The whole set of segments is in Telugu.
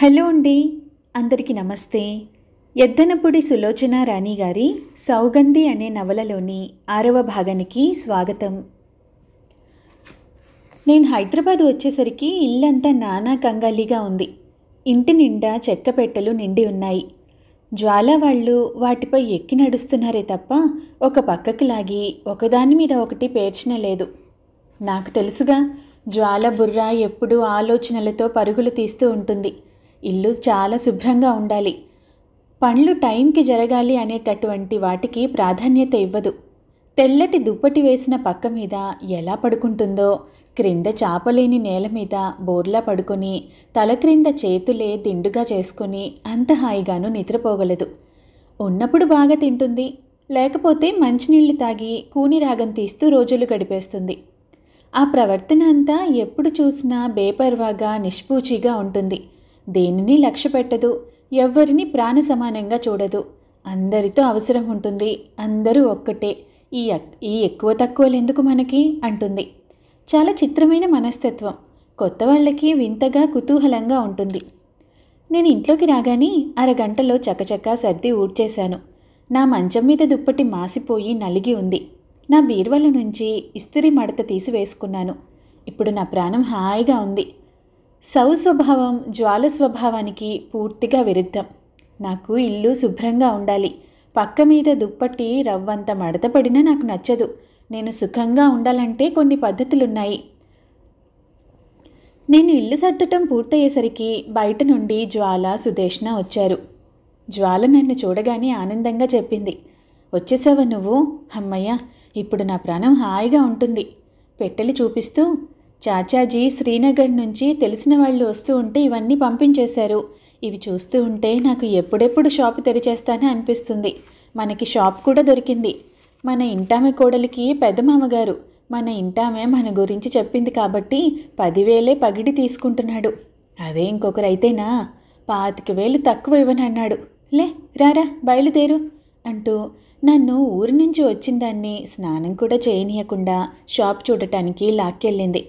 హలో అండి, అందరికీ నమస్తే. ఎద్దనపూడి సులోచన రాణి గారి సౌగంధి అనే నవలలోని 6వ భాగానికి స్వాగతం. నేను హైదరాబాద్ వచ్చేసరికి ఇల్లంతా నానా కంగాలిగా ఉంది. ఇంటి నిండా చెక్క పెట్టెలు నిండి ఉన్నాయి. జ్వాల వాళ్ళు వాటిపై ఎక్కి నడుస్తున్నారే తప్ప ఒక పక్కకు లాగి ఒకదాని మీద ఒకటి పేర్చిన లేదు. నాకు తెలుసుగా, జ్వాల బుర్ర ఎప్పుడూ ఆలోచనలతో పరుగులు తీస్తూ ఉంటుంది. ఇల్లు చాలా శుభ్రంగా ఉండాలి, పనులు టైంకి జరగాలి అనేటటువంటి వాటికి ప్రాధాన్యత ఇవ్వదు. తెల్లటి దుప్పటి వేసిన పక్క మీద ఎలా పడుకుంటుందో, క్రింద చాపలేని నేల మీద బోర్లా పడుకొని తల క్రింద చేతులే దిండుగా చేసుకొని అంత హాయిగాను నిద్రపోగలదు. ఉన్నప్పుడు బాగా తింటుంది, లేకపోతే మంచినీళ్లు తాగి కూని రాగం తీస్తూ రోజులు గడిపేస్తుంది. ఆ ప్రవర్తన అంతా ఎప్పుడు చూసినా బేపర్వాగా నిష్పూచిగా ఉంటుంది. దేనిని లక్ష్య పెట్టదు, ఎవ్వరిని ప్రాణ సమానంగా చూడదు. అందరితో అవసరం ఉంటుంది, అందరూ ఒక్కటే, ఈ ఎక్కువ తక్కువలు ఎందుకు మనకి అంటుంది. చాలా చిత్రమైన మనస్తత్వం. కొత్త వాళ్ళకి వింతగా కుతూహలంగా ఉంటుంది. నేను ఇంట్లోకి రాగానే అరగంటలో చకచకా సర్ది ఊడ్చేశాను. నా మంచం మీద దుప్పటి మాసిపోయి నలిగి ఉంది. నా బీరువాల నుంచి ఇస్త్రీ మడత తీసి వేసుకున్నాను. ఇప్పుడు నా ప్రాణం హాయిగా ఉంది. స్వభావం జ్వాల స్వభావానికి పూర్తిగా విరుద్ధం. నాకు ఇల్లు శుభ్రంగా ఉండాలి. పక్క మీద దుప్పటి రవ్వంత మడత పడినా నాకు నచ్చదు. నేను సుఖంగా ఉండాలంటే కొన్ని పద్ధతులున్నాయి. నేను ఇల్లు సర్దటం పూర్తయ్యేసరికి బయట నుండి జ్వాల, సుదేష్ణ వచ్చారు. జ్వాల నన్ను చూడగానే ఆనందంగా చెప్పింది, వచ్చేసావా నువ్వు? అమ్మయ్య, ఇప్పుడు నా ప్రాణం హాయిగా ఉంటుంది. పెట్టెలు చూపిస్తూ, చాచాజీ శ్రీనగర్ నుంచి తెలిసిన వాళ్ళు వస్తూ ఉంటే ఇవన్నీ పంపించేశారు. ఇవి చూస్తూ ఉంటే నాకు ఎప్పుడెప్పుడు షాపు తెరిచేస్తానే అనిపిస్తుంది. మనకి షాప్ కూడా దొరికింది. మన ఇంటామె కోడలికి పెద్ద మామగారు మన ఇంటామె మన గురించి చెప్పింది కాబట్టి 10,000 పగిడి తీసుకుంటున్నాడు. అదే ఇంకొకరైతేనా 25,000 తక్కువ ఇవ్వనన్నాడు. లే రారా బయలుదేరు అంటూ నన్ను ఊరి నుంచి వచ్చిందాన్ని స్నానం కూడా చేయనీయకుండా షాప్ చూడటానికి లాక్కెళ్ళింది.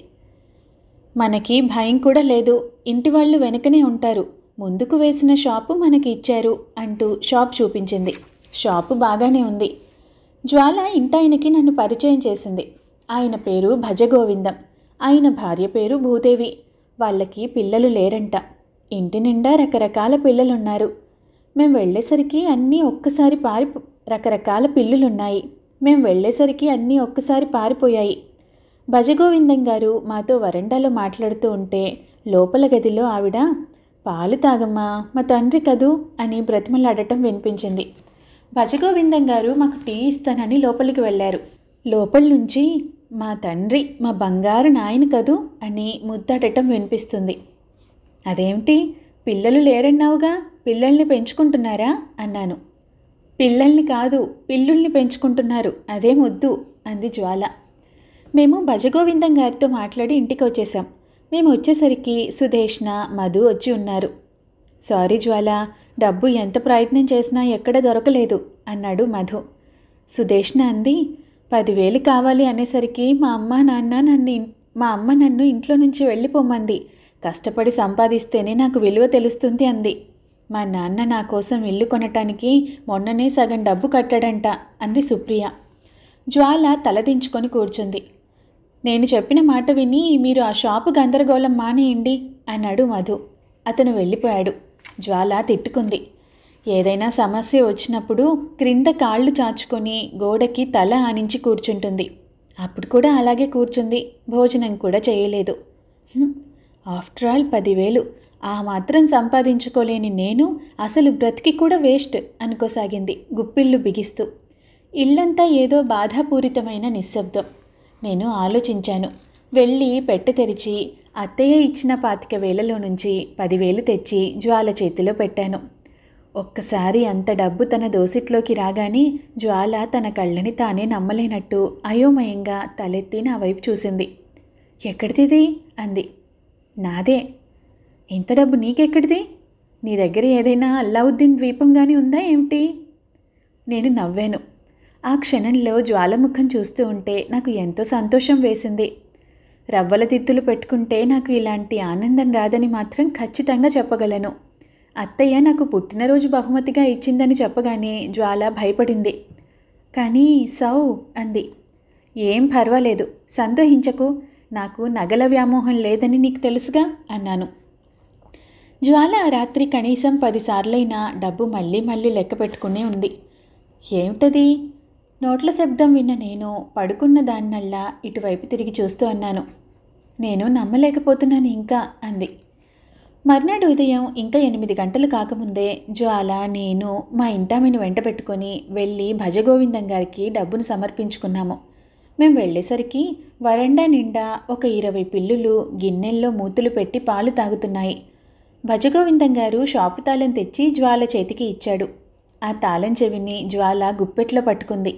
మనకి భయం కూడా లేదు, ఇంటి వాళ్ళు వెనుకనే ఉంటారు, ముందుకు వేసిన షాపు మనకి ఇచ్చారు అంటూ షాప్ చూపించింది. షాపు బాగానే ఉంది. జ్వాల ఇంటాయనకి నన్ను పరిచయం చేసింది. ఆయన పేరు భజగోవిందం, ఆయన భార్య పేరు భూదేవి. వాళ్ళకి పిల్లలు లేరంట. ఇంటి నిండా రకరకాల పిల్లలున్నారు. మేము వెళ్ళేసరికి అన్నీ ఒక్కసారి రకరకాల పిల్లులున్నాయి. మేము వెళ్ళేసరికి అన్నీ ఒక్కసారి పారిపోయాయి. భజగోవిందం గారు మాతో వరండాలో మాట్లాడుతూ ఉంటే లోపల గదిలో ఆవిడ, పాలు తాగమ్మా, మా తండ్రి కదూ అని బ్రతిమలాడటం వినిపించింది. భజగోవిందం గారు మాకు టీ ఇస్తానని లోపలికి వెళ్ళారు. లోపల నుంచి మా తండ్రి, మా బంగారు నాయన కదూ అని ముద్దాడటం వినిపిస్తుంది. అదేమిటి, పిల్లలు లేరన్నావుగా, పిల్లల్ని పెంచుకుంటున్నారా అన్నాను. పిల్లల్ని కాదు, పిల్లుల్ని పెంచుకుంటున్నారు, అదే ముద్దు అంది జ్వాల. మేము భజగోవిందం గారితో మాట్లాడి ఇంటికి వచ్చేసాం. మేము వచ్చేసరికి సుదేష్ణ, మధు వచ్చి ఉన్నారు. సారీ జ్వాల, డబ్బు ఎంత ప్రయత్నం చేసినా ఎక్కడ దొరకలేదు అన్నాడు మధు. సుదేష్ణ అంది, 10,000 కావాలి అనేసరికి మా అమ్మ నన్ను ఇంట్లో నుంచి వెళ్ళిపోమంది. కష్టపడి సంపాదిస్తేనే నాకు విలువ తెలుస్తుంది అంది. మా నాన్న నా కోసం ఇల్లు కొనటానికి మొన్ననే సగం డబ్బు కట్టాడంట అంది సుప్రియ. జ్వాల తలదించుకొని కూర్చుంది. నేను చెప్పిన మాట విని మీరు ఆ షాపు గందరగోళం మానేయండి అన్నాడు మధు. అతను వెళ్ళిపోయాడు. జ్వాల తిట్టుకుంది. ఏదైనా సమస్య వచ్చినప్పుడు క్రింద కాళ్ళు చాచుకొని గోడకి తల ఆనించి కూర్చుంటుంది. అప్పుడు కూడా అలాగే కూర్చుంది. భోజనం కూడా చేయలేదు. ఆఫ్టర్ ఆల్ 10,000, ఆ మాత్రం సంపాదించుకోలేని నేను అసలు బ్రతికి కూడా వేస్ట్ అనుకోసాగింది గుప్పిళ్ళు బిగిస్తూ. ఇల్లంతా ఏదో బాధాపూరితమైన నిశ్శబ్దం. నేను ఆలోచించాను. వెళ్ళి పెట్టె తెరిచి అత్తయ్య ఇచ్చిన 25,000లో నుంచి 10,000 తెచ్చి జ్వాల చేతిలో పెట్టాను. ఒక్కసారి అంత డబ్బు తన దోసిట్లోకి రాగానే జ్వాల తన కళ్ళని తానే నమ్మలేనట్టు అయోమయంగా తలెత్తి నా వైపు చూసింది. ఎక్కడిది అంది. నాదే. ఇంత డబ్బు నీకెక్కడిది? నీ దగ్గర ఏదైనా అల్లావుద్దీన్ ద్వీపంగానే ఉందా ఏమిటి? నేను నవ్వాను. ఆ క్షణంలో జ్వాలముఖం చూస్తూ ఉంటే నాకు ఎంతో సంతోషం వేసింది. రవ్వల తిత్తులు పెట్టుకుంటే నాకు ఇలాంటి ఆనందం రాదని మాత్రం ఖచ్చితంగా చెప్పగలను. అత్తయ్య నాకు పుట్టినరోజు బహుమతిగా ఇచ్చిందని చెప్పగానే జ్వాల భయపడింది. కానీ సౌ అంది. ఏం పర్వాలేదు, సందేహించకు. నాకు నగల వ్యామోహం లేదని నీకు తెలుసుగా అన్నాను. జ్వాల ఆ రాత్రి కనీసం 10 సార్లైనా డబ్బు మళ్ళీ మళ్ళీ లెక్క పెట్టుకునే ఉంది. ఏమిటది? నోట్ల శబ్దం విన్న నేను పడుకున్న దాన్నల్లా ఇటువైపు తిరిగి చూస్తూ అన్నాను. నేను నమ్మలేకపోతున్నాను ఇంకా అంది. మర్నాడు ఉదయం ఇంకా 8 గంటలు కాకముందే జ్వాల, నేను మా ఇంటామిని వెంట పెట్టుకొని వెళ్ళి భజగోవిందం గారికి డబ్బును సమర్పించుకున్నాము. మేము వెళ్ళేసరికి వరండా నిండా ఒక 20 పిల్లులు గిన్నెల్లో మూతులు పెట్టి పాలు తాగుతున్నాయి. భజగోవిందం గారు షాపు తాళం తెచ్చి జ్వాల చేతికి ఇచ్చాడు. ఆ తాళం చెవిని జ్వాల గుప్పెట్లో పట్టుకుంది.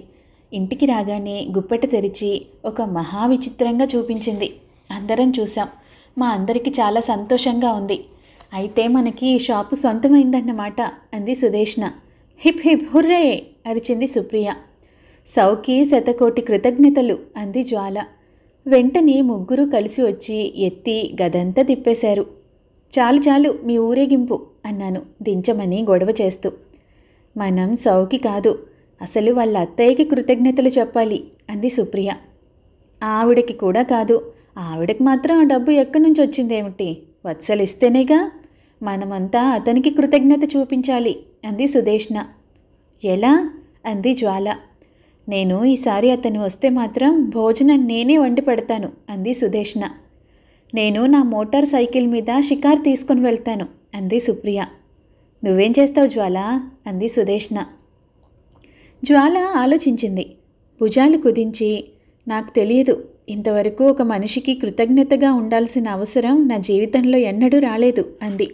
ఇంటికి రాగానే గుప్పెట తెరిచి ఒక మహావిచిత్రంగా చూపించింది. అందరం చూసాం. మా అందరికీ చాలా సంతోషంగా ఉంది. అయితే మనకి ఈ షాపు సొంతమైందన్నమాట అంది సుదేష్ణ. హిప్ హిప్ హుర్రే అరిచింది సుప్రియ. సౌకి శతకోటి కృతజ్ఞతలు అంది జ్వాల. వెంటనే ముగ్గురు కలిసి వచ్చి ఎత్తి గదంతా తిప్పేశారు. చాలు చాలు మీ ఊరేగింపు అన్నాను దించమని గొడవ చేస్తూ. మనం సౌకి కాదు, అసలు వాళ్ళ అత్తయ్యకి కృతజ్ఞతలు చెప్పాలి అంది సుప్రియ. ఆవిడకి కూడా కాదు, ఆవిడకి మాత్రం ఆ డబ్బు ఎక్కడి నుంచి వచ్చిందేమిటి? వత్సలిస్తేనేగా. మనమంతా అతనికి కృతజ్ఞత చూపించాలి అంది సుదేష్ణ. ఎలా అంది జ్వాల. నేను ఈసారి అతను వస్తే మాత్రం భోజనం నేనే వండి పెడతాను అంది సుదేష్ణ. నేను నా మోటార్ సైకిల్ మీద షికార్ తీసుకుని వెళ్తాను అంది సుప్రియ. నువ్వేం చేస్తావు జ్వాల అంది సుదేష్ణ. జ్వాల ఆలోచించింది. భుజాలు కుదించి, నాకు తెలియదు, ఇంతవరకు ఒక మనిషికి కృతజ్ఞతగా ఉండాల్సిన అవసరం నా జీవితంలో ఎన్నడూ రాలేదు అంది.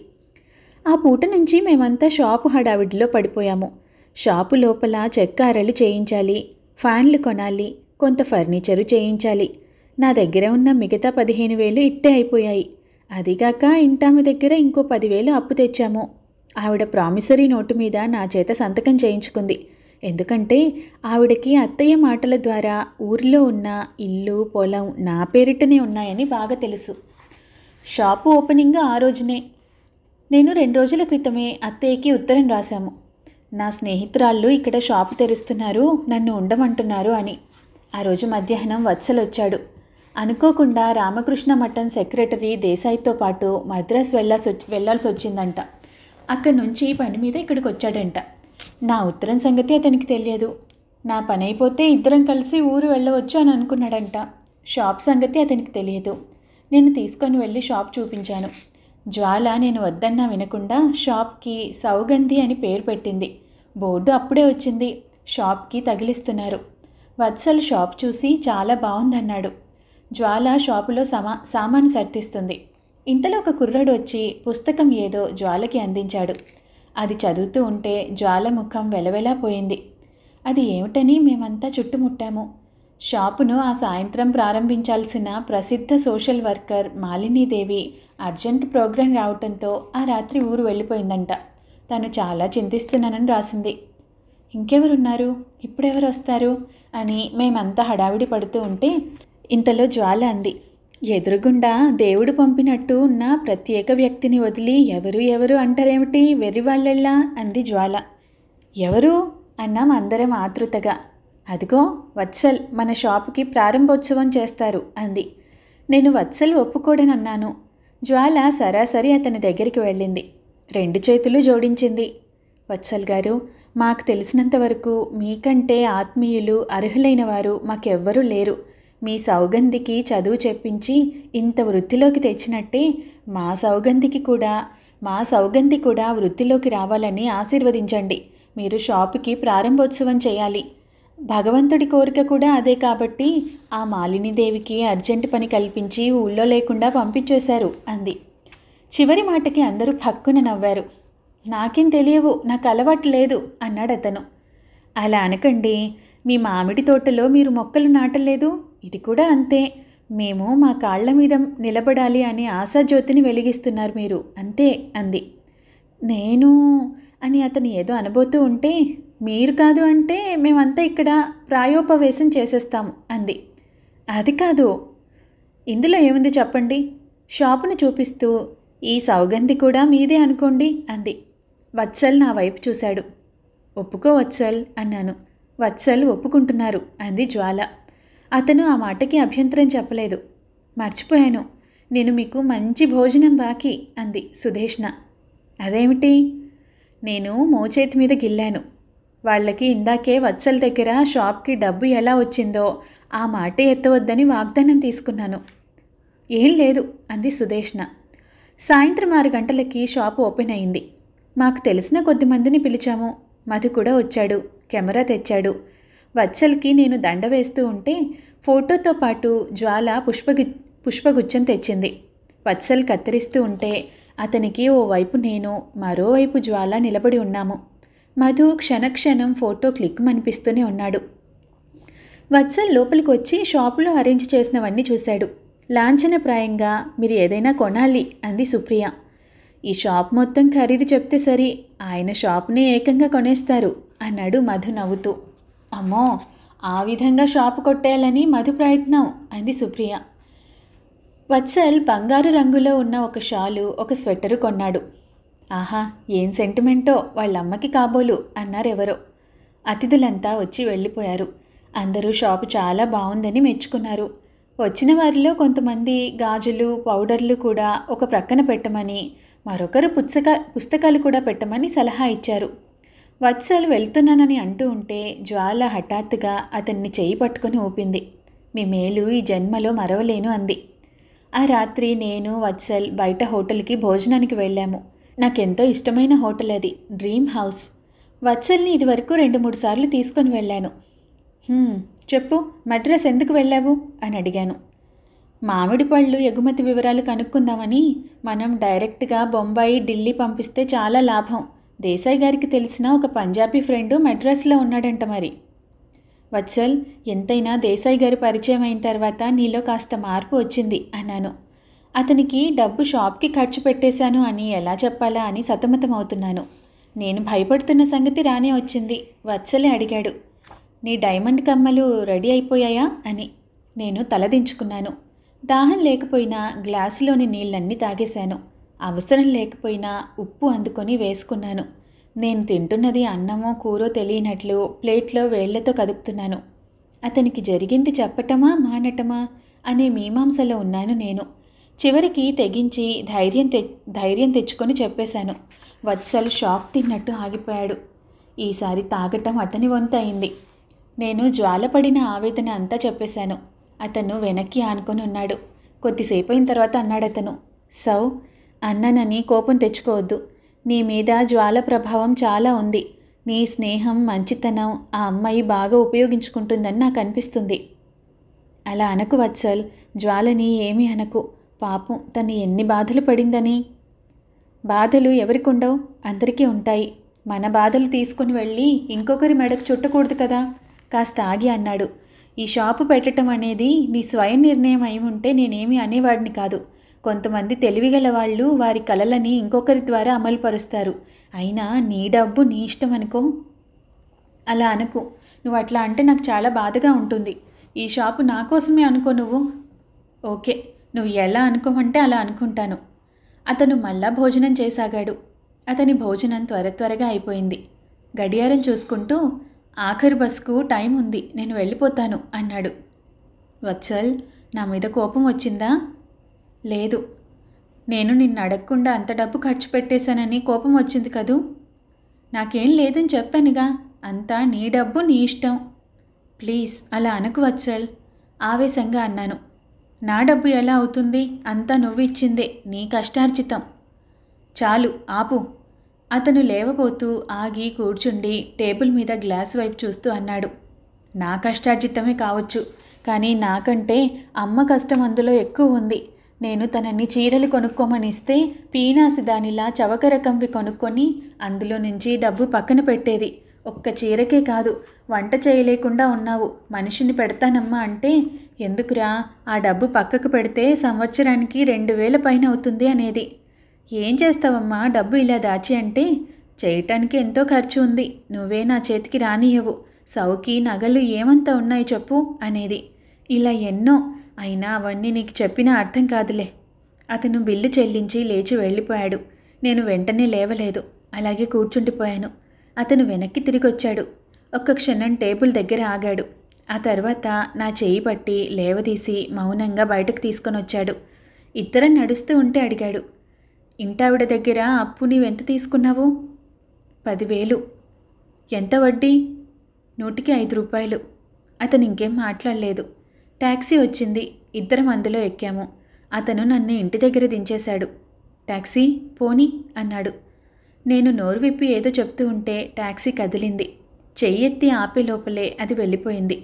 ఆ పూట నుంచి మేమంతా షాపు హడావిడిలో పడిపోయాము. షాపు లోపల చెక్క అరలు చేయించాలి, ఫ్యాన్లు కొనాలి, కొంత ఫర్నిచరు చేయించాలి. నా దగ్గర ఉన్న మిగతా 15,000 ఇట్టే అయిపోయాయి. అదిగాక ఇంటామె దగ్గర ఇంకో 10,000 అప్పు తెచ్చాము. ఆవిడ ప్రామిసరీ నోటు మీద నా చేత సంతకం చేయించుకుంది. ఎందుకంటే ఆవిడకి అత్తయ్య మాటల ద్వారా ఊరిలో ఉన్న ఇల్లు పొలం నా పేరిటనే ఉన్నాయని బాగా తెలుసు. షాపు ఓపెనింగ్ ఆ రోజునే. నేను 2 రోజుల క్రితమే అత్తయ్యకి ఉత్తరం రాశాము. నా స్నేహితురాళ్ళు ఇక్కడ షాపు తెరుస్తున్నారు, నన్ను ఉండమంటున్నారు అని. ఆ రోజు మధ్యాహ్నం వత్సలొచ్చాడు. అనుకోకుండా రామకృష్ణ మఠం సెక్రటరీ దేశాయితో పాటు మద్రాస్ వెళ్లాల్సి వచ్చిందంట. అక్కడి నుంచి పని మీద ఇక్కడికి వచ్చాడంట. నా ఉత్తరం సంగతి అతనికి తెలియదు. నా పని అయిపోతే ఇద్దరం కలిసి ఊరు వెళ్ళవచ్చు అని అనుకున్నాడంట. షాప్ సంగతి అతనికి తెలియదు. నేను తీసుకొని వెళ్ళి షాప్ చూపించాను. జ్వాల నేను వద్దన్నా వినకుండా షాప్కి సౌగంధి అని పేరు పెట్టింది. బోర్డు అప్పుడే వచ్చింది. షాప్కి తగిలిస్తున్నారు. వత్సల్ షాప్ చూసి చాలా బాగుందన్నాడు. జ్వాల షాపులో సామాను సర్దిస్తుంది. ఇంతలో ఒక కుర్రాడు వచ్చి పుస్తకం ఏదో జ్వాలకి అందించాడు. అది చదువుతూ ఉంటే జ్వాల ముఖం వెలవెలా పోయింది. అది ఏమిటని మేమంతా చుట్టుముట్టాము. షాపును ఆ సాయంత్రం ప్రారంభించాల్సిన ప్రసిద్ధ social worker Malinidevi urgent programme రావటంతో ఆ రాత్రి ఊరు వెళ్ళిపోయిందంట. తను చాలా చింతిస్తున్నానని రాసింది. ఇంకెవరున్నారు, ఇప్పుడెవరు వస్తారు అని మేమంతా హడావిడి పడుతూ ఉంటే ఇంతలో జ్వాల అంది. ఎదురుగుండా దేవుడు పంపినట్టు ఉన్న ప్రత్యేక వ్యక్తిని వదిలి ఎవరు అంటారేమిటి వెర్రివాళ్ళెల్లా అంది జ్వాల. ఎవరు అన్నాం అందరం ఆతృతగా. అదిగో వత్సల్ మన షాపుకి ప్రారంభోత్సవం చేస్తారు అంది. నేను వత్సల్ ఒప్పుకోడనన్నాను. జ్వాల సరాసరి అతని దగ్గరికి వెళ్ళింది. 2 చేతులు జోడించింది. వత్సల్ గారు, మాకు తెలిసినంతవరకు మీకంటే ఆత్మీయులు అర్హులైన వారు మాకెవ్వరూ లేరు. మీ సౌగంధికి చదువు చెప్పించి ఇంత వృత్తిలోకి తెచ్చినట్టే మా సౌగంధి కూడా వృత్తిలోకి రావాలని ఆశీర్వదించండి. మీరు షాపుకి ప్రారంభోత్సవం చేయాలి. భగవంతుడి కోరిక కూడా అదే కాబట్టి ఆ మాలినీదేవికి అర్జెంటు పని కల్పించి ఊళ్ళో లేకుండా పంపించేశారు అంది. చివరి మాటకి అందరూ పక్కున నవ్వారు. నాకేం తెలియవు, నాకు అలవాటు లేదు అన్నాడు అతను. అలా అనకండి. మీ మామిడి తోటలో మీరు మొక్కలు నాటలేదు, ఇది కూడా అంతే. మేము మా కాళ్ల మీద నిలబడాలి అనే ఆశాజ్యోతిని వెలిగిస్తున్నారు మీరు, అంతే అంది. నేను అని అతను ఏదో అనబోతూ ఉంటే, మీరు కాదు అంటే మేమంతా ఇక్కడ ప్రాయోపవేశం చేసేస్తాము అంది. అది కాదు. ఇందులో ఏముంది చెప్పండి. షాపును చూపిస్తూ, ఈ సౌగంధి కూడా మీదే అనుకోండి అంది. వత్సల్ నా వైపు చూశాడు. ఒప్పుకో వత్సల్ అన్నాను. వత్సల్ ఒప్పుకుంటున్నారు అంది జ్వాల. అతను ఆ మాటకి అభ్యంతరం చెప్పలేదు. మర్చిపోయాను, నేను మీకు మంచి భోజనం బాకీ అంది సుధేష్ణ. అదేమిటి? నేను మోచేతి మీద గిల్లాను. వాళ్ళకి ఇందాకే వత్సల్ దగ్గర షాప్కి డబ్బు ఎలా వచ్చిందో ఆ మాటే ఎత్తవద్దని వాగ్దానం తీసుకున్నాను. ఏం లేదు అంది సుధేష్ణ. సాయంత్రం 6 గంటలకి షాపు ఓపెన్ అయింది. మాకు తెలిసిన కొద్దిమందిని పిలిచాము. మధు కూడా వచ్చాడు. కెమెరా తెచ్చాడు. వత్సల్కి నేను దండ వేస్తూ ఉంటే ఫోటోతో పాటు జ్వాల పుష్పగుచ్చం తెచ్చింది. వత్సల్ కత్తిరిస్తూ ఉంటే అతనికి ఓవైపు నేను, మరోవైపు జ్వాల నిలబడి ఉన్నాము. మధు క్షణక్షణం ఫోటో క్లిక్ ఉన్నాడు. వత్సల్ లోపలికి వచ్చి షాపులో అరేంజ్ చేసినవన్నీ చూశాడు. లాంఛనప్రాయంగా మీరు ఏదైనా కొనాలి అంది సుప్రియ. ఈ షాప్ మొత్తం ఖరీదు చెప్తే సరి, ఆయన షాప్ని ఏకంగా కొనేస్తారు అన్నాడు మధు నవ్వుతూ. అమ్మో, ఆ విధంగా షాపు కొట్టేయాలని మధు ప్రయత్నం అంది సుప్రియ. వత్సల్ బంగారు రంగులో ఉన్న ఒక షాలు, ఒక స్వెట్టరు కొన్నాడు. ఆహా, ఏం సెంటిమెంటో వాళ్ళమ్మకి కాబోలు అన్నారెవరో. అతిథులంతా వచ్చి వెళ్ళిపోయారు. అందరూ షాపు చాలా బాగుందని మెచ్చుకున్నారు. వచ్చిన వారిలో కొంతమంది గాజులు, పౌడర్లు కూడా ఒక ప్రక్కన పెట్టమని, మరొకరు పుస్తకాలు కూడా పెట్టమని సలహా ఇచ్చారు. వత్సల్ వెళ్తున్నానని అంటూ ఉంటే జ్వాల హఠాత్తుగా అతన్ని చేయి పట్టుకుని ఊపింది. మీ మేలు ఈ జన్మలో మరవలేను అంది. ఆ రాత్రి నేను వత్సల్ బయట హోటల్కి భోజనానికి వెళ్ళాము. నాకెంతో ఇష్టమైన హోటల్ అది, డ్రీమ్ హౌస్. వత్సల్ని ఇదివరకు 2-3 సార్లు తీసుకొని వెళ్ళాను. చెప్పు, మద్రాస్ ఎందుకు వెళ్ళావు అని అడిగాను. మామిడి పళ్ళు ఎగుమతి వివరాలు కనుక్కుందామని. మనం డైరెక్ట్గా బొంబాయి, ఢిల్లీ పంపిస్తే చాలా లాభం. దేశాయ్ గారికి తెలిసిన ఒక పంజాబీ ఫ్రెండు మద్రాసులో ఉన్నాడంట. మరి వత్సల్, ఎంతైనా దేశాయ్ గారి పరిచయం అయిన తర్వాత నీలో కాస్త మార్పు వచ్చింది అన్నాను. అతనికి డబ్బు షాప్కి ఖర్చు పెట్టేశాను అని ఎలా చెప్పాలా అని సతమతమవుతున్నాను. నేను భయపడుతున్న సంగతి రానే వచ్చింది. వత్సలే అడిగాడు, నీ డైమండ్ కమ్మలు రెడీ అయిపోయాయా అని. నేను తలదించుకున్నాను. దాహం లేకపోయినా గ్లాసులోని నీళ్ళన్నీ తాగేశాను. అవసరం లేకపోయినా ఉప్పు అందుకొని వేసుకున్నాను. నేను తింటున్నది అన్నమో కూరో తెలియనట్లు ప్లేట్లో వేళ్లతో కదుపుతున్నాను. అతనికి జరిగింది చెప్పటమా మానటమా అనే మీమాంసలో ఉన్నాను నేను. చివరికి తెగించి ధైర్యం తెచ్చుకొని చెప్పేశాను. వత్సల్ షాక్ తిన్నట్టు ఆగిపోయాడు. ఈసారి తాగటం అతని వంతు అయింది. నేను జ్వాలపడిన ఆవేదన అంతా చెప్పేశాను. అతను వెనక్కి ఆనుకొని ఉన్నాడు. కొద్దిసేపు అయిన తర్వాత అన్నాడతను, సౌ, అన్నానని కోపం తెచ్చుకోవద్దు. నీ మీద జ్వాల ప్రభావం చాలా ఉంది. నీ స్నేహం, మంచితనం ఆ అమ్మాయి బాగా ఉపయోగించుకుంటుందని నాకు అనిపిస్తుంది. అలా అనకు వత్సల్, జ్వాలని ఏమీ అనకు. పాపం, తను ఎన్ని బాధలు పడిందని. బాధలు ఎవరికుండవు? అందరికీ ఉంటాయి. మన బాధలు తీసుకుని వెళ్ళి ఇంకొకరి మెడకు చుట్టకూడదు కదా. కాస్త ఆగి అన్నాడు, ఈ షాపు పెట్టడం అనేది నీ స్వయం నిర్ణయం అయి ఉంటే నేనేమీ అనేవాడిని కాదు. కొంతమంది తెలివిగల వాళ్ళు వారి కలలని ఇంకొకరి ద్వారా అమలుపరుస్తారు. అయినా నీ డబ్బు నీ ఇష్టం అనుకో. అలా అనుకు. నువ్వు అట్లా అంటే నాకు చాలా బాధగా ఉంటుంది. ఈ షాపు నా కోసమే అనుకో నువ్వు. ఓకే, నువ్వు ఎలా అనుకోమంటే అలా అనుకుంటాను. అతను మళ్ళా భోజనం చేసాగాడు. అతని భోజనం త్వరగా అయిపోయింది. గడియారం చూసుకుంటూ, ఆఖరి బస్కు టైం ఉంది, నేను వెళ్ళిపోతాను అన్నాడు. వత్సల్, నా మీద కోపం వచ్చిందా? లేదు. నేను నిన్ను అడగకుండా అంత డబ్బు ఖర్చు పెట్టేశానని కోపం వచ్చింది కదూ? నాకేం లేదని చెప్పానుగా. అంతా నీ డబ్బు నీ ఇష్టం. ప్లీజ్ అలా అనకు వత్సల్, ఆవేశంగా అన్నాను. నా డబ్బు ఎలా అవుతుంది? అంతా నువ్వు ఇచ్చిందే, నీ కష్టార్జితం. చాలు ఆపు. అతను లేవబోతూ ఆగి కూర్చుండి టేబుల్ మీద గ్లాస్ వైపు చూస్తూ అన్నాడు, నా కష్టార్జితమే కావచ్చు, కానీ నాకంటే అమ్మ కష్టం అందులో ఎక్కువ ఉంది. నేను తనని చీరలు కొనుక్కోమని ఇస్తే పీనాసి దానిలా చవక రకంవి కొనుక్కొని అందులో నుంచి డబ్బు పక్కన పెట్టేది. ఒక్క చీరకే కాదు, వంట చేయలేకుండా ఉన్నావు, మనిషిని పెడతానమ్మా అంటే ఎందుకురా, ఆ డబ్బు పక్కకు పెడితే సంవత్సరానికి 2000 పైన అవుతుంది అనేది. ఏం చేస్తావమ్మా డబ్బు ఇలా దాచి అంటే? చేయటానికి ఎంతో ఖర్చు ఉంది, నువ్వే నా చేతికి రానియవు. సౌకి నగలు ఏమంతా ఉన్నాయి చెప్పు అనేది. ఇలా ఎన్నో. అయినా అవన్నీ నీకు చెప్పినా అర్థం కాదులే. అతను బిల్లు చెల్లించి లేచి వెళ్ళిపోయాడు. నేను వెంటనే లేవలేదు. అలాగే కూర్చుండిపోయాను. అతను వెనక్కి తిరిగొచ్చాడు. ఒక్క క్షణం టేబుల్ దగ్గర ఆగాడు. ఆ తర్వాత నా చేయి పట్టి లేవదీసి మౌనంగా బయటకు తీసుకొని వచ్చాడు. ఇద్దరం నడుస్తూ ఉంటే అడిగాడు, ఇంటావిడ దగ్గర అప్పు నీవెంత తీసుకున్నావు? 10,000. ఎంత వడ్డీ? 105 రూపాయలు. అతను ఇంకేం మాట్లాడలేదు. ట్యాక్సీ వచ్చింది. ఇద్దరం అందులో ఎక్కాము. అతను నన్ను ఇంటి దగ్గర దించేశాడు. ట్యాక్సీ పోనీ అన్నాడు. నేను నోరు విప్పి ఏదో చెప్తూ ఉంటే ట్యాక్సీ కదిలింది. చెయ్యెత్తి ఆపే లోపలే అది వెళ్ళిపోయింది.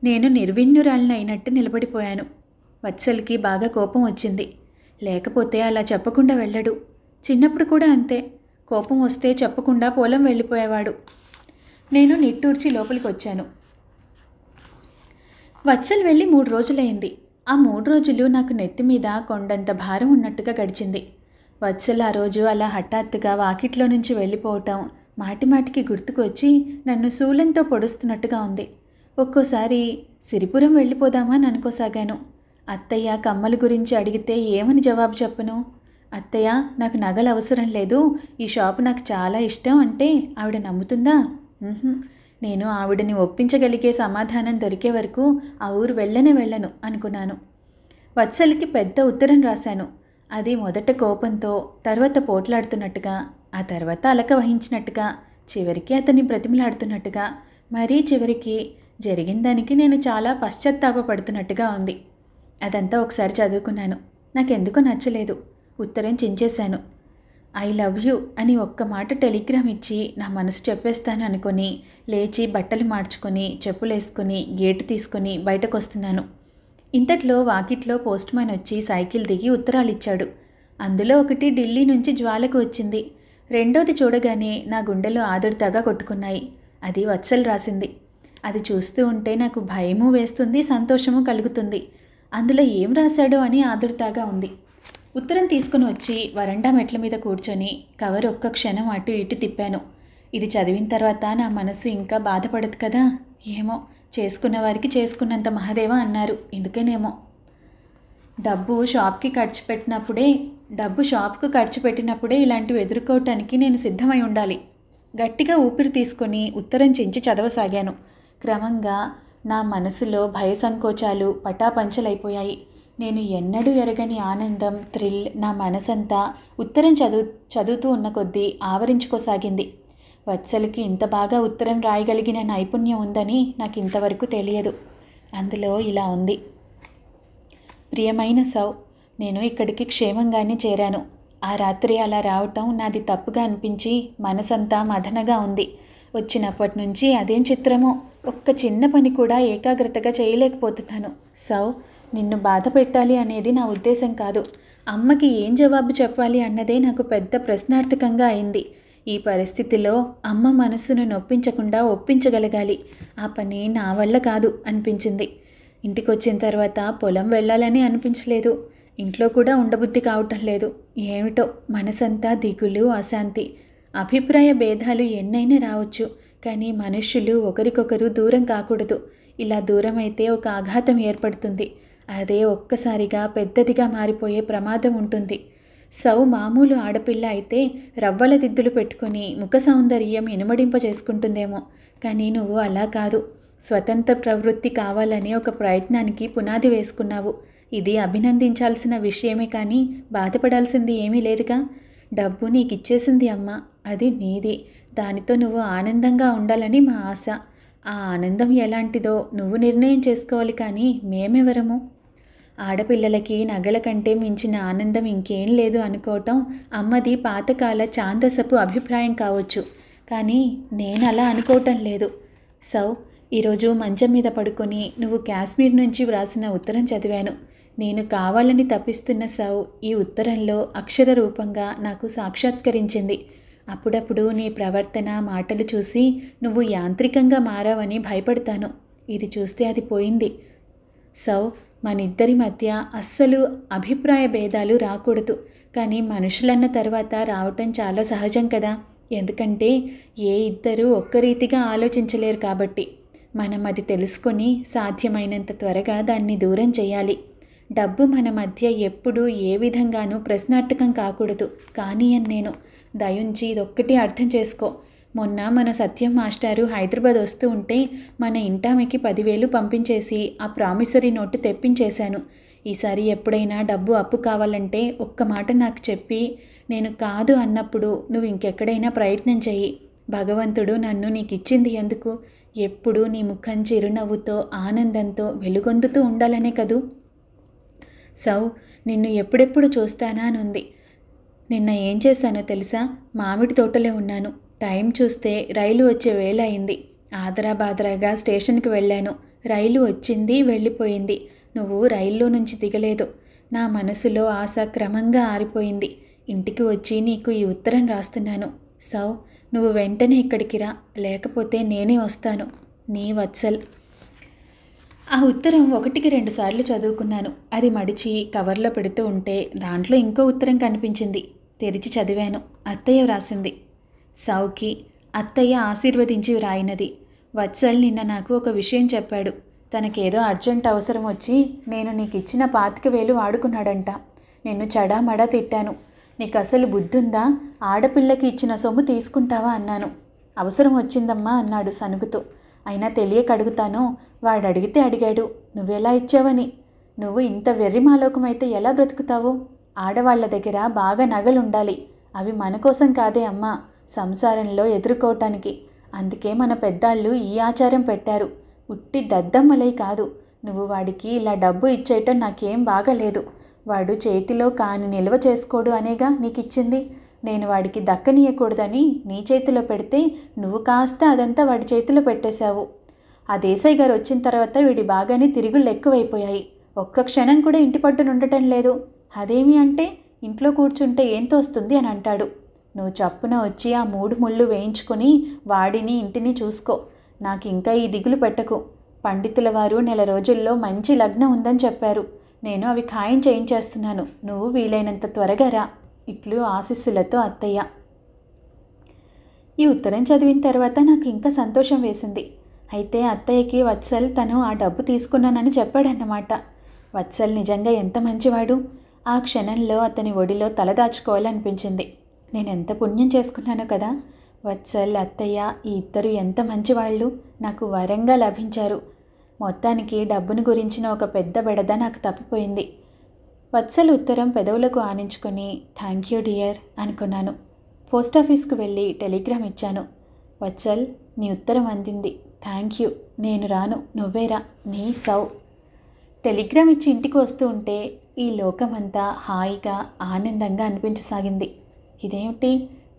నేను నిర్విణ్ణురాలినైనట్టు నిలబడిపోయాను. వత్సల్కి బాగా కోపం వచ్చింది. లేకపోతే అలా చెప్పకుండా వెళ్ళడు. చిన్నప్పుడు కూడా అంతే. కోపం వస్తే చెప్పకుండా పొలం వెళ్ళిపోయేవాడు. నేను నిట్టూర్చి లోపలికి వచ్చాను. వత్సల్ వెళ్ళి 3 రోజులైంది. ఆ 3 రోజులు నాకు నెత్తి మీద కొండంత భారం ఉన్నట్టుగా గడిచింది. వత్సల్ ఆ రోజు అలా హఠాత్తుగా వాకిట్లో నుంచి వెళ్ళిపోవటం మాటిమాటికి గుర్తుకు వచ్చి నన్ను శూలంతో పొడుస్తున్నట్టుగా ఉంది. ఒక్కోసారి సిరిపురం వెళ్ళిపోదామా అని అనుకోసాగాను. అత్తయ్య కమ్మల గురించి అడిగితే ఏమని జవాబు చెప్పను? అత్తయ్య నాకు నగలు అవసరం లేదు, ఈ షాపు నాకు చాలా ఇష్టం అంటే ఆవిడ నమ్ముతుందా? నేను ఆవిడని ఒప్పించగలిగే సమాధానం దొరికే వరకు ఆ ఊరు వెళ్ళను అనుకున్నాను. వత్సల్కి పెద్ద ఉత్తరం రాశాను. అది మొదట కోపంతో, తర్వాత పోట్లాడుతున్నట్టుగా, ఆ తర్వాత అలక వహించినట్టుగా, చివరికి అతన్ని బ్రతిమలాడుతున్నట్టుగా, మరీ చివరికి జరిగిన దానికి నేను చాలా పశ్చాత్తాపపడుతున్నట్టుగా ఉంది. అదంతా ఒకసారి చదువుకున్నాను. నాకెందుకో నచ్చలేదు. ఉత్తరం చించేశాను. ఐ లవ్ యూ అని ఒక్క మాట టెలిగ్రామ్ ఇచ్చి నా మనసు చెప్పేస్తాను అనుకొని లేచి బట్టలు మార్చుకొని చెప్పులేసుకొని గేటు తీసుకొని బయటకు వస్తున్నాను. ఇంతట్లో వాకిట్లో పోస్ట్ మ్యాన్ వచ్చి సైకిల్ దిగి ఉత్తరాలిచ్చాడు. అందులో ఒకటి ఢిల్లీ నుంచి జ్వాలకు వచ్చింది. రెండోది చూడగానే నా గుండెలు ఆదుర్దాగా కొట్టుకున్నాయి. అది వత్సల్ రాసింది. అది చూస్తూ ఉంటే నాకు భయము వేస్తుంది, సంతోషము కలుగుతుంది. అందులో ఏం రాశాడో అని ఆదుర్దాగా ఉంది. ఉత్తరం తీసుకుని వచ్చి వరండా మెట్ల మీద కూర్చొని కవర్ ఒక్క క్షణం అటు ఇటు తిప్పాను. ఇది చదివిన తర్వాత నా మనసు ఇంకా బాధపడదు కదా. ఏమో, చేసుకున్న వారికి చేసుకున్నంత మహాదేవ అన్నారు. ఎందుకనేమో. డబ్బు షాప్కు ఖర్చు పెట్టినప్పుడే ఇలాంటివి ఎదుర్కోవటానికి నేను సిద్ధమై ఉండాలి. గట్టిగా ఊపిరి తీసుకొని ఉత్తరం చించి చదవసాగాను. క్రమంగా నా మనసులో భయ సంకోచాలు పటాపంచలైపోయాయి. నేను ఎన్నడూ ఎరగని ఆనందం, థ్రిల్ నా మనసంతా ఉత్తరం చదువుతూ ఉన్న కొద్దీ ఆవరించుకోసాగింది. వత్సల్కి ఇంత బాగా ఉత్తరం రాయగలిగిన నైపుణ్యం ఉందని నాకు ఇంతవరకు తెలియదు. అందులో ఇలా ఉంది. ప్రియమైన సౌ, నేను ఇక్కడికి క్షేమంగానే చేరాను. ఆ రాత్రి అలా రావటం నాది తప్పుగా అనిపించి మనసంతా మదనగా ఉంది. వచ్చినప్పటి నుంచి అదేం చిత్రమో ఒక్క చిన్న పని కూడా ఏకాగ్రతగా చేయలేకపోతున్నాను. సౌ, నిన్ను బాధ పెట్టాలి అనేది నా ఉద్దేశం కాదు. అమ్మకి ఏం జవాబు చెప్పాలి అన్నదే నాకు పెద్ద ప్రశ్నార్థకంగా అయింది. ఈ పరిస్థితిలో అమ్మ మనస్సును నొప్పించకుండా ఒప్పించగలగాలి. ఆ పని నా వల్ల కాదు అనిపించింది. ఇంటికొచ్చిన తర్వాత పొలం వెళ్ళాలని అనిపించలేదు. ఇంట్లో కూడా ఉండబుద్ధి కావటం లేదు. ఏమిటో మనసంతా దిగులు, అశాంతి. అభిప్రాయ భేదాలు ఎన్నైనా రావచ్చు, కానీ మనుష్యులు ఒకరికొకరు దూరం కాకూడదు. ఇలా దూరం అయితే ఒక ఆఘాతం ఏర్పడుతుంది. అదే ఒక్కసారిగా పెద్దదిగా మారిపోయే ప్రమాదం ఉంటుంది. సౌ మామూలు ఆడపిల్ల అయితే రవ్వల దిద్దులు పెట్టుకుని ముఖ సౌందర్యం ఇనుమడింప చేసుకుంటుందేమో, కానీ నువ్వు అలా కాదు. స్వతంత్ర ప్రవృత్తి కావాలని ఒక ప్రయత్నానికి పునాది వేసుకున్నావు. ఇది అభినందించాల్సిన విషయమే, కానీ బాధపడాల్సింది ఏమీ లేదుగా. డబ్బు నీకిచ్చేసింది అమ్మ, అది నీది. దానితో నువ్వు ఆనందంగా ఉండాలని మా ఆశ. ఆ ఆనందం ఎలాంటిదో నువ్వు నిర్ణయం చేసుకోవాలి, కానీ మేమెవరము? ఆడపిల్లలకి నగల కంటే మించిన ఆనందం ఇంకేం లేదు అనుకోవటం అమ్మది పాతకాల ఛాందసపు అభిప్రాయం కావచ్చు, కానీ నేను అలా అనుకోవటం లేదు. సౌ, ఈరోజు మంచం మీద పడుకొని నువ్వు కాశ్మీర్ నుంచి వ్రాసిన ఉత్తరం చదివాను. నేను కావాలని తప్పిస్తున్న సౌ ఈ ఉత్తరంలో అక్షర రూపంగా నాకు సాక్షాత్కరించింది. అప్పుడప్పుడు నీ ప్రవర్తన, మాటలు చూసి నువ్వు యాంత్రికంగా మారావని భయపడతాను. ఇది చూస్తే అది పోయింది. సౌ, మనిద్దరి మధ్య అస్సలు అభిప్రాయ భేదాలు రాకూడదు, కానీ మనుషులన్న తర్వాత రావటం చాలా సహజం కదా. ఎందుకంటే ఏ ఇద్దరూ ఒక్క రీతిగా ఆలోచించలేరు కాబట్టి. మనం అది తెలుసుకొని సాధ్యమైనంత త్వరగా దాన్ని దూరం చేయాలి. డబ్బు మన మధ్య ఎప్పుడూ ఏ విధంగానూ ప్రశ్నార్థకం కాకూడదు. కానీ నేను దయుంచి ఇదొక్కటి అర్థం చేసుకో. మొన్న మన సత్యం మాస్టారు హైదరాబాద్ వస్తూ ఉంటే మన ఇంటామెకి 10,000 పంపించేసి ఆ ప్రామిసరీ నోటు తెప్పించేశాను. ఈసారి ఎప్పుడైనా డబ్బు అప్పు కావాలంటే ఒక్క మాట నాకు చెప్పి నేను కాదు అన్నప్పుడు నువ్వు ఇంకెక్కడైనా ప్రయత్నం చెయ్యి. భగవంతుడు నన్ను నీకిచ్చింది ఎందుకు? ఎప్పుడూ నీ ముఖం చిరునవ్వుతో ఆనందంతో వెలుగొందుతూ ఉండాలనే కదూ. సౌ, నిన్ను ఎప్పుడెప్పుడు చూస్తానా అనుంది. నిన్న ఏం చేశానో తెలుసా? మామిడి తోటలో ఉన్నాను. టైం చూస్తే రైలు వచ్చే వేళ అయింది. ఆదరాబాదరాగా స్టేషన్కి వెళ్ళాను. రైలు వచ్చింది, వెళ్ళిపోయింది. నువ్వు రైల్లో నుంచి దిగలేదు. నా మనసులో ఆశ క్రమంగా ఆరిపోయింది. ఇంటికి వచ్చి నీకు ఈ ఉత్తరం రాస్తున్నాను. సౌ, నువ్వు వెంటనే ఇక్కడికి రా, లేకపోతే నేనే వస్తాను. నీ వత్సల్. ఆ ఉత్తరం 1కి 2 సార్లు చదువుకున్నాను. అది మడిచి కవర్లో పెడుతూ ఉంటే దాంట్లో ఇంకో ఉత్తరం కనిపించింది. తెరిచి చదివాను. అత్తయ్య వ్రాసింది. సౌకి అత్తయ్య ఆశీర్వదించి వ్రాయినది. వత్సల్ నిన్న నాకు ఒక విషయం చెప్పాడు. తనకేదో అర్జెంట్ అవసరం వచ్చి నేను నీకు ఇచ్చిన 25,000 వాడుకున్నాడంట. నిన్ను చడామడా తిట్టాను. నీకు అసలు బుద్ధుందా? ఆడపిల్లకి ఇచ్చిన సొమ్ము తీసుకుంటావా అన్నాను. అవసరం వచ్చిందమ్మా అన్నాడు సనుగుతూ. అయినా తెలియక అడుగుతాను. వాడు అడిగితే అడిగాడు, నువ్వెలా ఇచ్చావని. నువ్వు ఇంత వెర్రిమాలోకమైతే ఎలా బ్రతుకుతావు? ఆడవాళ్ల దగ్గర బాగా నగలుండాలి. అవి మన కోసం కాదే అమ్మా, సంసారంలో ఎదుర్కోవటానికి. అందుకే మన పెద్దాళ్ళు ఈ ఆచారం పెట్టారు. ఉట్టి దద్దమ్మలై కాదు. నువ్వు వాడికి ఇలా డబ్బు ఇచ్చేయటం నాకేం బాగాలేదు. వాడు చేతిలో కాని నిల్వ చేసుకోడు అనేగా నీకిచ్చింది. నేను వాడికి దక్కనీయకూడదని నీ చేతిలో పెడితే నువ్వు కాస్త అదంతా వాడి చేతిలో పెట్టేశావు. ఆ దేశాయ్ గారు వచ్చిన తర్వాత వీడి బాగానే తిరుగుళ్ళు ఎక్కువైపోయాయి. ఒక్క క్షణం కూడా ఇంటి పట్టున ఉండటం లేదు. అదేమి అంటే ఇంట్లో కూర్చుంటే ఏం తోస్తుంది అని అంటాడు. నువ్వు చప్పున వచ్చి ఆ 3 ముళ్ళు వేయించుకొని వాడిని ఇంటిని చూసుకో. నాకు ఇంకా ఈ దిగులు పెట్టకు. పండితుల వారు 1 రోజుల్లో మంచి లగ్నం ఉందని చెప్పారు. నేను అవి ఖాయం చేయించేస్తున్నాను. నువ్వు వీలైనంత త్వరగా రా. ఇట్లు ఆశీస్సులతో అత్తయ్య. ఈ ఉత్తరం చదివిన తర్వాత నాకు ఇంకా సంతోషం వేసింది. అయితే అత్తయ్యకి వత్సల్ తను ఆ డబ్బు తీసుకున్నానని చెప్పాడన్నమాట. వత్సల్ నిజంగా ఎంత మంచివాడు. ఆ క్షణంలో అతని ఒడిలో తలదాచుకోవాలనిపించింది. నేను ఎంత పుణ్యం చేసుకున్నానో కదా. వత్సల్, అత్తయ్య ఈ ఇద్దరు ఎంత మంచివాళ్ళు నాకు వరంగా లభించారు. మొత్తానికి డబ్బును గురించిన ఒక పెద్ద బెడద నాకు తప్పిపోయింది. వత్సల్ ఉత్తరం పెదవులకు ఆనించుకొని థ్యాంక్ యూ డియర్ అనుకున్నాను. పోస్టాఫీస్కు వెళ్ళి టెలిగ్రామ్ ఇచ్చాను. వత్సల్, నీ ఉత్తరం అందింది. Thank you. నేను రాను, నువ్వేరా. నీ సౌ. టెలిగ్రామ్ ఇచ్చి ఇంటికి వస్తూ ఉంటే ఈ లోకమంతా హాయిగా ఆనందంగా అనిపించసాగింది. ఇదేమిటి,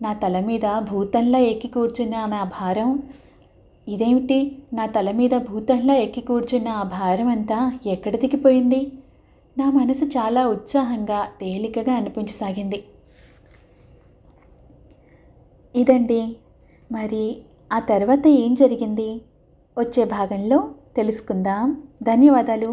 నా తల మీద భూతంలా ఎక్కి కూర్చున్న నా భారం ఇదేమిటి నా తల మీద భూతంలా ఎక్కి కూర్చున్న ఆ భారం అంతా ఎక్కడ దిగిపోయింది? నా మనసు చాలా ఉత్సాహంగా తేలికగా అనిపించసాగింది. ఇదండి, మరి ఆ తర్వాత ఏం జరిగింది వచ్చే భాగంలో తెలుసుకుందాం. ధన్యవాదాలు.